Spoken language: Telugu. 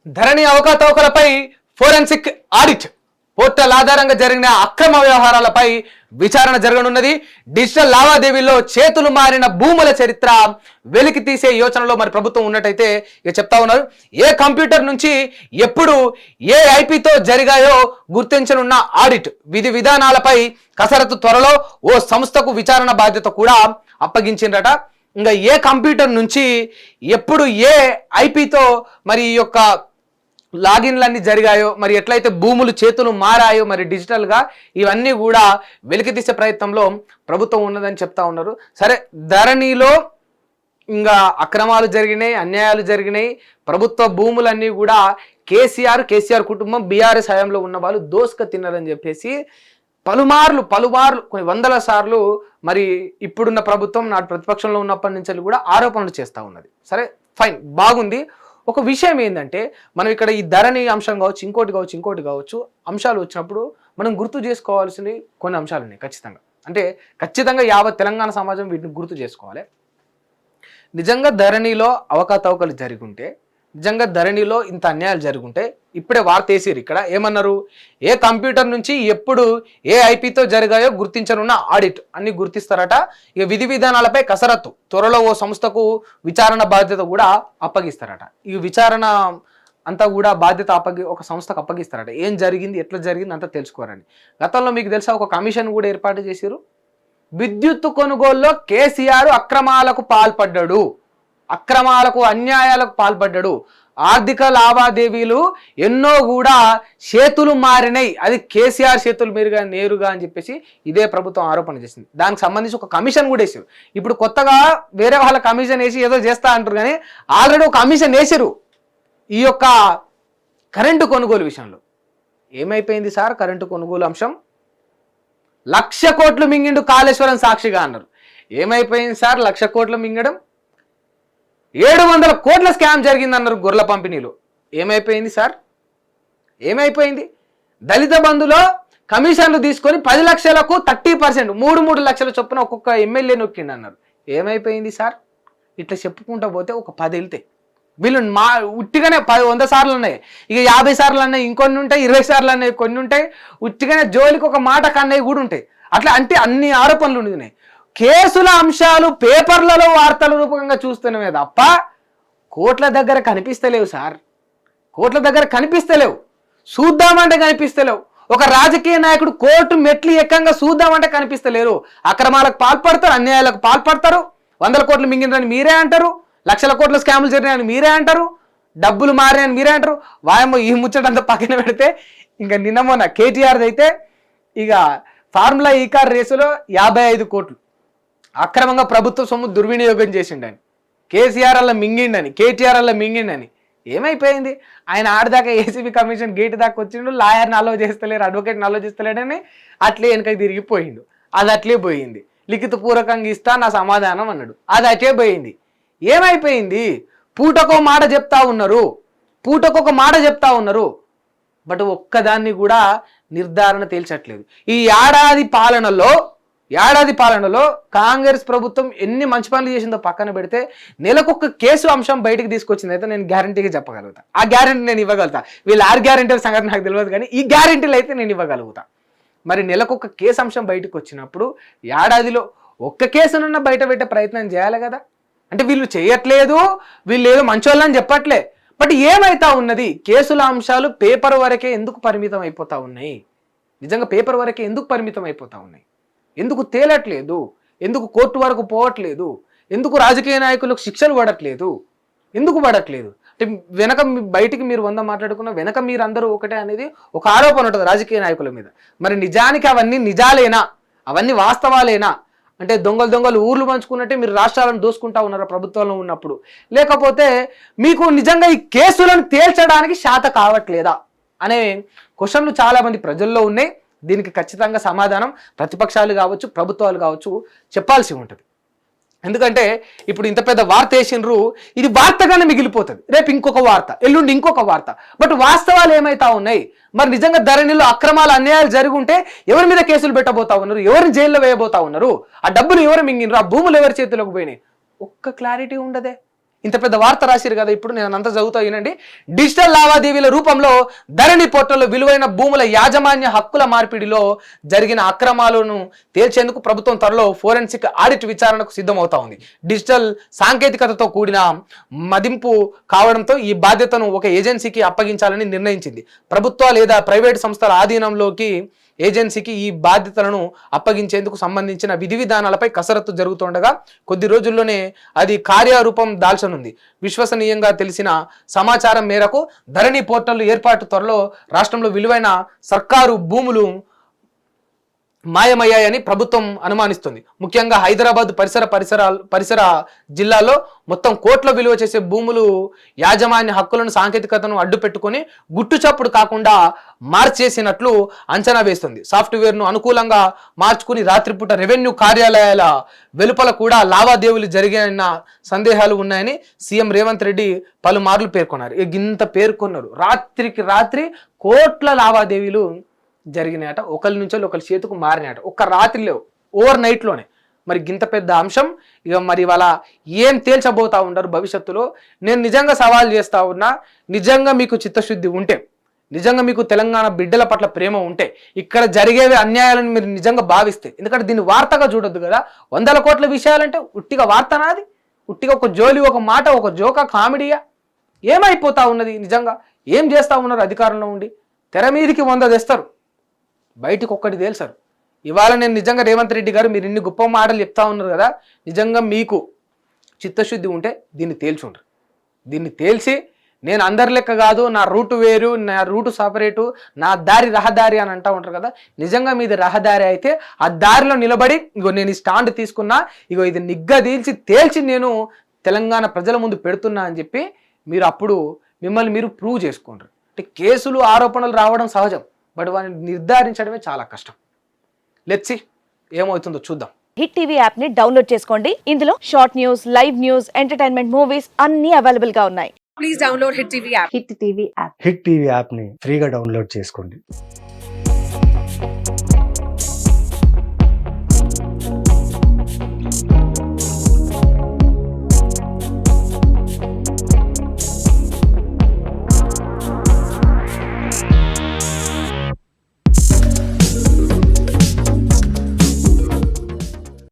ధరణి అవకతవకలపై ఫోరెన్సిక్ ఆడిట్ పోర్టల్ ఆధారంగా జరిగిన అక్రమ వ్యవహారాలపై విచారణ జరగనున్నది. డిజిటల్ లావాదేవీల్లో చేతులు మారిన భూముల చరిత్ర వెలికి తీసే యోచనలో మరి ప్రభుత్వం ఉన్నట్టయితే ఇక చెప్తా ఉన్నారు. ఏ కంప్యూటర్ నుంచి ఎప్పుడు ఏ ఐపీతో జరిగాయో గుర్తించనున్న ఆడిట్ విధి విధానాలపై కసరత్తు త్వరలో ఓ సంస్థకు విచారణ బాధ్యత కూడా అప్పగించిందట. ఇంకా ఏ కంప్యూటర్ నుంచి ఎప్పుడు ఏ ఐపీతో మరి ఈ యొక్క లాగిన్లన్నీ జరిగాయో, మరి ఎట్లయితే భూములు చేతులు మారాయో మరి డిజిటల్గా, ఇవన్నీ కూడా వెలికితీసే ప్రయత్నంలో ప్రభుత్వం ఉన్నదని చెప్తా ఉన్నారు. సరే, ధరణిలో ఇంకా అక్రమాలు జరిగినాయి, అన్యాయాలు జరిగినాయి. ప్రభుత్వ భూములన్నీ కూడా కేసీఆర్ కుటుంబం బీఆర్ఎస్ హయాంలో ఉన్న వాళ్ళు దోసుక తిన్నారని చెప్పేసి పలుమార్లు కొన్ని వందల సార్లు మరి ఇప్పుడున్న ప్రభుత్వం నాటి ప్రతిపక్షంలో ఉన్నప్పటి నుంచి కూడా ఆరోపణలు చేస్తూ ఉన్నది. సరే ఫైన్, బాగుంది. ఒక విషయం ఏంటంటే, మనం ఇక్కడ ఈ ధరణి అంశం కావచ్చు, ఇంకోటి కావచ్చు అంశాలు వచ్చినప్పుడు మనం గుర్తు చేసుకోవాల్సిన కొన్ని అంశాలు ఉన్నాయి ఖచ్చితంగా. అంటే ఖచ్చితంగా యావత్ తెలంగాణ సమాజం వీటిని గుర్తు చేసుకోవాలి. నిజంగా ధరణిలో అవకతవకలు జరుగుంటే, నిజంగా ధరణిలో ఇంత అన్యాయాలు జరుగుంటే ఇప్పుడే వార్త వేసిరు. ఇక్కడ ఏమన్నారు, ఏ కంప్యూటర్ నుంచి ఎప్పుడు ఏ ఐపీతో జరిగాయో గుర్తించనున్న ఆడిట్ అన్ని గుర్తిస్తారట. ఇక విధి విధానాలపై కసరత్తు త్వరలో ఓ సంస్థకు విచారణ బాధ్యత కూడా అప్పగిస్తారట. ఈ విచారణ అంతా కూడా బాధ్యత ఒక సంస్థకు అప్పగిస్తారట. ఏం జరిగింది, ఎట్లా జరిగింది అంతా తెలుసుకోరని. గతంలో మీకు తెలుసా, ఒక కమిషన్ కూడా ఏర్పాటు చేశారు. విద్యుత్ కొనుగోలులో కేసీఆర్ అక్రమాలకు పాల్పడ్డాడు, అన్యాయాలకు పాల్పడ్డాడు, ఆర్థిక లావాదేవీలు ఎన్నో కూడా చేతులు మారినాయి, అది కేసీఆర్ చేతులు మీరుగా నేరుగా అని చెప్పేసి ఇదే ప్రభుత్వం ఆరోపణ చేసింది. దానికి సంబంధించి ఒక కమిషన్ కూడా వేసారు. ఇప్పుడు కొత్తగా వేరే వాళ్ళ కమిషన్ వేసి ఏదో చేస్తా అంటారు, కానీ ఆల్రెడీ ఒక కమిషన్ వేసారు ఈ యొక్క కరెంటు కొనుగోలు విషయంలో. ఏమైపోయింది సార్ కరెంటు కొనుగోలు అంశం? 1,00,000 కోట్లు మింగిండు కాళేశ్వరం సాక్షిగా అన్నారు. ఏమైపోయింది సార్ 1,00,000 కోట్లు మింగడం? 700 కోట్ల స్కామ్ జరిగిందన్నారు గొర్రెల పంపిణీలో. ఏమైపోయింది సార్? ఏమైపోయింది? దళిత బంధులో కమిషన్లు తీసుకొని 10 లక్షలకు 30%, 3 లక్షల చొప్పున ఒక్కొక్క ఎమ్మెల్యే నొక్కిండి అన్నారు. ఏమైపోయింది సార్? ఇట్లా చెప్పుకుంటా పోతే ఒక 10 వెళ్తాయి. వీళ్ళు ఉట్టిగానే 100 సార్లు ఉన్నాయి, ఇక 50 సార్లు అన్నాయి, ఇంకొన్ని ఉంటాయి, 20 సార్లు అన్నాయి, కొన్ని ఉంటాయి, ఉట్టిగానే జోలికి ఒక మాట కన్నయ్య కూడా ఉంటాయి. అట్లా అంటే అన్ని ఆరోపణలు ఉన్నాయి. కేసుల అంశాలు పేపర్లలో వార్తల రూపంగా చూస్తున్నామే తప్ప కోట్ల దగ్గర కనిపిస్తలేవు సార్. కోట్ల దగ్గర కనిపిస్తలేవు, చూద్దామంటే కనిపిస్తలేవు. ఒక రాజకీయ నాయకుడు కోర్టు మెట్లు ఎక్కంగా చూద్దామంటే కనిపిస్తలేరు. అక్రమాలకు పాల్పడతారు, అన్యాయాలకు పాల్పడతారు, 100 కోట్లు మింగినని మీరే అంటారు, 1,00,000 కోట్ల స్కాములు జరిగినాయని మీరే అంటారు, డబ్బులు మారినాయని మీరే అంటారు. వాయమ్మో ఈ ముచ్చటంతా పక్కన పెడితే ఇంకా నిన్న మొన్న కేటీఆర్ది అయితే ఇక ఫార్ములా ఈ కార్ రేసులో 55 కోట్లు అక్రమంగా ప్రభుత్వ సొమ్ము దుర్వినియోగం చేసిండని, కేసీఆర్ అలా మింగిండని, కేటీఆర్ అలా మింగిండని. ఏమైపోయింది? ఆయన ఆడదాకా ఏసీబీ కమిషన్ గేట్ దాకా వచ్చిండు, లాయర్ని అలో చేస్తలేరు, అడ్వకేట్ని అలో చేస్తలేడని అట్లే వెనకకి తిరిగిపోయిండు. అది అట్లే పోయింది. లిఖితపూర్వకంగా ఇస్తా నా సమాధానం అన్నాడు, అది అట్లే పోయింది. ఏమైపోయింది? పూటకో మాట చెప్తా పూటకొక మాట చెప్తా ఉన్నారు, బట్ ఒక్కదాన్ని కూడా నిర్ధారణ తేల్చట్లేదు. ఈ ఏడాది పాలనలో కాంగ్రెస్ ప్రభుత్వం ఎన్ని మంచి పనులు చేసిందో పక్కన పెడితే నెలకొక కేసు అంశం బయటకు తీసుకొచ్చింది అయితే నేను గ్యారంటీగా చెప్పగలుగుతా. ఆ గ్యారంటీ నేను ఇవ్వగలుగుతా. వీళ్ళు 6 గ్యారంటీల సంగతి నాకు తెలియదు, కానీ ఈ గ్యారంటీలు అయితే నేను ఇవ్వగలుగుతా. మరి నెలకొక కేసు అంశం బయటకు వచ్చినప్పుడు ఏడాదిలో ఒక్క కేసునన్నా బయట పెట్టే ప్రయత్నం చేయాలి కదా. అంటే వీళ్ళు చేయట్లేదు, వీళ్ళు ఏదో మంచోళ్ళని చెప్పట్లే, బట్ ఏమైతా ఉన్నది? కేసుల అంశాలు పేపర్ వరకే ఎందుకు పరిమితం అయిపోతా ఉన్నాయి? నిజంగా పేపర్ వరకే ఎందుకు పరిమితం అయిపోతా ఉన్నాయి? ఎందుకు తేలట్లేదు? ఎందుకు కోర్టు వరకు పోవట్లేదు? ఎందుకు రాజకీయ నాయకులకు శిక్షలు పడట్లేదు? ఎందుకు పడట్లేదు? అంటే వెనక బయటికి మీరు 100 మాట్లాడుకున్న వెనక మీరు అందరూ ఒకటే అనేది ఒక ఆరోపణ ఉంటుంది రాజకీయ నాయకుల మీద. మరి నిజానికి అవన్నీ నిజాలేనా? అవన్నీ వాస్తవాలేనా? అంటే దొంగలు ఊర్లు పంచుకున్నట్టే మీరు రాష్ట్రాలను దోసుకుంటా ఉన్నారా ప్రభుత్వంలో ఉన్నప్పుడు? లేకపోతే మీకు నిజంగా ఈ కేసులను తేల్చడానికి శాత కావట్లేదా అనే క్వశ్చన్లు చాలా మంది ప్రజల్లో ఉన్నాయి. దీనికి ఖచ్చితంగా సమాధానం ప్రతిపక్షాలు కావచ్చు, ప్రభుత్వాలు కావచ్చు చెప్పాల్సి ఉంటుంది. ఎందుకంటే ఇప్పుడు ఇంత పెద్ద వార్త వేసినరు, ఇది వార్తగానే మిగిలిపోతుంది. రేపు ఇంకొక వార్త, ఎల్లుండి ఇంకొక వార్త, బట్ వాస్తవాలు ఏమైతా ఉన్నాయి? మరి నిజంగా ధరణిలో అక్రమాలు అన్యాయాలు జరుగుంటే ఎవరి మీద కేసులు పెట్టబోతా ఉన్నారు? ఎవరిని జైల్లో వేయబోతా ఉన్నారు? ఆ డబ్బులు ఎవరు మింగినరు? ఆ భూములు ఎవరి చేతిలోకి పోయినాయి? ఒక్క క్లారిటీ ఉండదే. ఇంత పెద్ద వార్త రాసిరు కదా, ఇప్పుడు నేను అంతా చదువుతా వినండి. డిజిటల్ లావాదేవీల రూపంలో ధరణి పోర్టల్లో విలువైన భూముల యాజమాన్య హక్కుల మార్పిడిలో జరిగిన అక్రమాలను తేల్చేందుకు ప్రభుత్వం త్వరలో ఫోరెన్సిక్ ఆడిట్ విచారణకు సిద్ధమవుతా ఉంది. డిజిటల్ సాంకేతికతతో కూడిన మదింపు కావడంతో ఈ బాధ్యతను ఒక ఏజెన్సీకి అప్పగించాలని నిర్ణయించింది. ప్రభుత్వ లేదా ప్రైవేటు సంస్థల ఆధీనంలోకి ఏజెన్సీకి ఈ బాధ్యతలను అప్పగించేందుకు సంబంధించిన విధి విధానాలపై కసరత్తు జరుగుతుండగా కొద్ది రోజుల్లోనే అది కార్యరూపం దాల్చనుంది. విశ్వసనీయంగా తెలిసిన సమాచారం మేరకు ధరణి పోర్టల్ ఏర్పాటు త్వరలో రాష్ట్రంలో విలువైన సర్కారు భూములు మాయమయ్యాయని ప్రభుత్వం అనుమానిస్తుంది. ముఖ్యంగా హైదరాబాద్ పరిసర జిల్లాల్లో మొత్తం కోట్ల విలువ చేసే భూములు యాజమాన్య హక్కులను సాంకేతికతను అడ్డు పెట్టుకుని గుట్టుచప్పుడు కాకుండా మార్చేసినట్లు అంచనా వేస్తుంది. సాఫ్ట్వేర్ను అనుకూలంగా మార్చుకుని రాత్రిపూట రెవెన్యూ కార్యాలయాల వెలుపల కూడా లావాదేవీలు జరిగిన సందేహాలు ఉన్నాయని సీఎం రేవంత్ రెడ్డి పలుమార్లు పేర్కొన్నారు. ఇంత పేర్కొన్నారు, రాత్రికి రాత్రి కోట్ల లావాదేవీలు జరిగినాయట, ఒకరి నుంచి ఒకరి చేతికి మారినాయట, ఒక్క రాత్రిలో ఓవర్ నైట్లోనే. మరి గింత పెద్ద అంశం ఇక మరి వాళ్ళ ఏం తేల్చబోతా ఉంటారు భవిష్యత్తులో. నేను నిజంగా సవాల్ చేస్తా ఉన్నా, నిజంగా మీకు చిత్తశుద్ధి ఉంటే, నిజంగా మీకు తెలంగాణ బిడ్డల పట్ల ప్రేమ ఉంటే, ఇక్కడ జరిగేవి అన్యాయాలను మీరు నిజంగా భావిస్తే, ఎందుకంటే దీన్ని వార్తగా చూడొద్దు కదా, 100 కోట్ల విషయాలంటే ఉట్టిగా వార్తనా అది? ఉట్టిగా ఒక జోలి, ఒక మాట, ఒక జోకా, కామెడీయా? ఏమైపోతా ఉన్నది? నిజంగా ఏం చేస్తూ ఉన్నారు అధికారంలో ఉండి? తెర మీదికి 100 తెస్తారు, బయటికి ఒక్కటి తేల్సారు. ఇవాళ నేను నిజంగా రేవంత్ రెడ్డి గారు మీరు ఇన్ని గొప్ప మాటలు చెప్తా ఉన్నారు కదా, నిజంగా మీకు చిత్తశుద్ధి ఉంటే దీన్ని తేల్చుండ్రు. దీన్ని తేల్చి నేను అందరి లెక్క కాదు, నా రూటు వేరు, నా రూటు సపరేటు, నా దారి రహదారి అని అంటూ ఉంటారు కదా, నిజంగా మీది రహదారి అయితే ఆ దారిలో నిలబడి ఇగో నేను ఈ స్టాండ్ తీసుకున్నా, ఇగో ఇది నిగ్గదీల్చి తేల్చి నేను తెలంగాణ ప్రజల ముందు పెడుతున్నా అని చెప్పి మీరు అప్పుడు మిమ్మల్ని మీరు ప్రూవ్ చేసుకుంటారు. అంటే కేసులు ఆరోపణలు రావడం సహజం, బట్ వాటిని నిర్ధారించడమే చాలా కష్టం. లెట్స్ సీ ఏమవుతుందో చూద్దాం. హిట్ టీవీ యాప్ ని డౌన్లోడ్ చేసుకోండి. ఇందులో short news, live news, entertainment movies అన్ని అవైలబుల్ గా ఉన్నాయి. Please download hit TV app. Hit TV app ని ఫ్రీగా డౌన్లోడ్ చేసుకోండి.